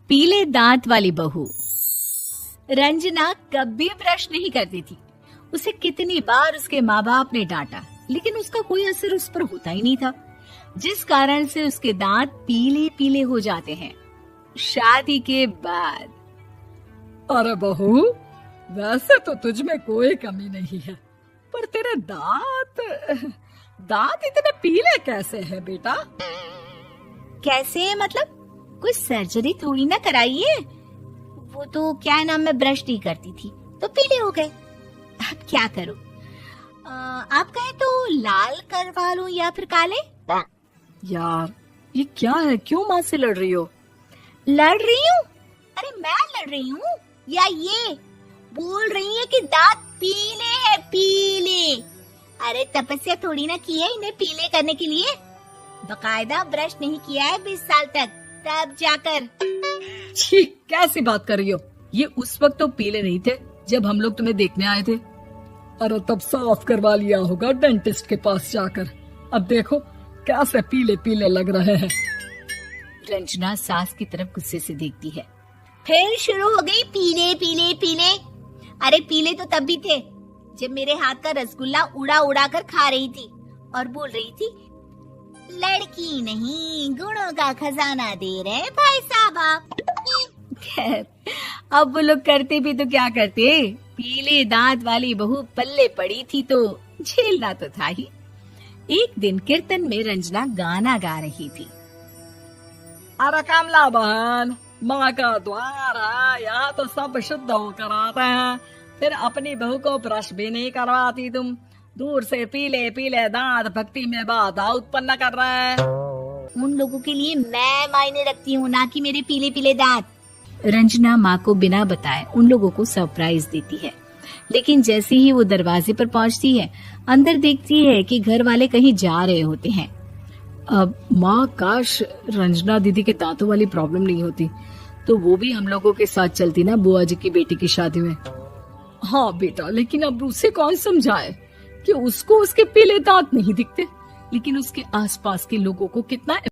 पीले दांत वाली बहू। रंजना कभी ब्रश नहीं करती थी। उसे कितनी बार उसके माँ बाप ने डांटा, लेकिन उसका कोई असर उस पर होता ही नहीं था, जिस कारण से उसके दांत पीले पीले हो जाते हैं। शादी के बाद अरे बहू, वैसे तो तुझ में कोई कमी नहीं है, पर तेरे दांत इतने पीले कैसे हैं बेटा? कैसे मतलब? कोई सर्जरी थोड़ी ना कराई है। वो तो क्या नाम, मैं ब्रश नहीं करती थी तो पीले हो गए। अब क्या करूं? आप कहें तो लाल करवा लूं या फिर काले? यार ये क्या है, क्यों माँ से लड़ रही हो? लड़ रही हूँ? अरे मैं लड़ रही हूँ या ये बोल रही है कि दांत पीले हैं, पीले। अरे तपस्या थोड़ी ना की है इन्हें पीले करने के लिए। बकायदा ब्रश नहीं किया है 20 साल तक, तब जाकर। छी, कैसी बात कर रही हो? ये उस वक्त तो पीले नहीं थे जब हम लोग तुम्हें देखने आए थे। अरे तब साफ करवा लिया होगा डेंटिस्ट के पास जाकर। अब देखो कैसे पीले पीले लग रहे हैं। रंजना सास की तरफ गुस्से से देखती है। फिर शुरू हो गई पीले पीले पीले। अरे पीले तो तब भी थे जब मेरे हाथ का रसगुल्ला उड़ा उड़ा कर खा रही थी और बोल रही थी, लड़की नहीं गुणों का खजाना दे रहे भाई साहब आप। खैर, अब वो लोग करते भी तो क्या करते, पीले दांत वाली बहू पल्ले पड़ी थी तो झेलना तो था ही। एक दिन कीर्तन में रंजना गाना गा रही थी। अरे कमला बहन, माँ का द्वार है, यहाँ तो सब शुद्ध होकर आते हैं, फिर अपनी बहू को ब्रश भी नहीं करवाती तुम। दूर से पीले पीले दांत भक्ति में बाधा उत्पन्न कर रहे हैं। उन लोगों के लिए मैं मायने रखती हूँ, ना कि मेरे पीले पीले दांत। रंजना माँ को बिना बताए उन लोगों को सरप्राइज देती है, लेकिन जैसे ही वो दरवाजे पर पहुँचती है, अंदर देखती है कि घर वाले कहीं जा रहे होते हैं। अब माँ, काश रंजना दीदी के दांतों वाली प्रॉब्लम नहीं होती तो वो भी हम लोगों के साथ चलती ना बुआ जी की बेटी की शादी में। हाँ बेटा, लेकिन अब उसे कौन समझाए कि उसको उसके पीले दांत नहीं दिखते, लेकिन उसके आसपास के लोगों को कितना